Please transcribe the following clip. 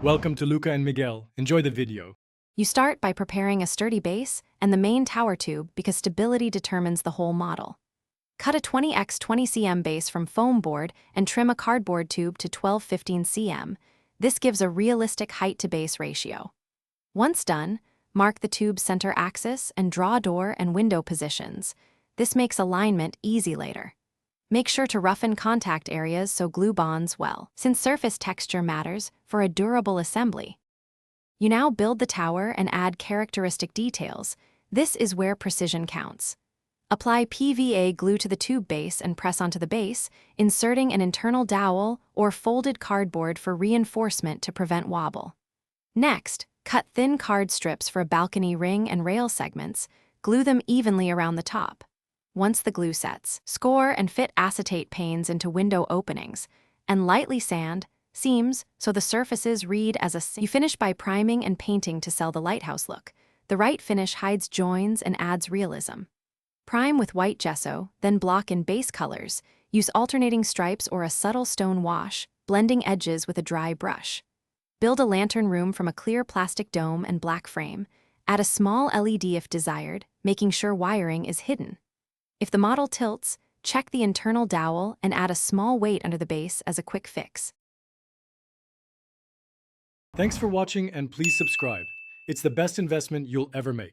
Welcome to Luca and Miguel. Enjoy the video. You start by preparing a sturdy base and the main tower tube because stability determines the whole model. Cut a 20x 20 cm base from foam board and trim a cardboard tube to 12-15 cm. This gives a realistic height-to-base ratio. Once done, mark the tube's center axis and draw door and window positions. This makes alignment easy later. Make sure to roughen contact areas so glue bonds well, since surface texture matters for a durable assembly. You now build the tower and add characteristic details. This is where precision counts. Apply PVA glue to the tube base and press onto the base, inserting an internal dowel or folded cardboard for reinforcement to prevent wobble. Next, cut thin card strips for balcony ring and rail segments. Glue them evenly around the top. Once the glue sets, score and fit acetate panes into window openings, and lightly sand seams so the surfaces read as a. You finish by priming and painting to sell the lighthouse look. The right finish hides joins and adds realism. Prime with white gesso, then block in base colors. Use alternating stripes or a subtle stone wash, blending edges with a dry brush. Build a lantern room from a clear plastic dome and black frame. Add a small LED if desired, making sure wiring is hidden. If the model tilts, check the internal dowel and add a small weight under the base as a quick fix. Thanks for watching and please subscribe. It's the best investment you'll ever make.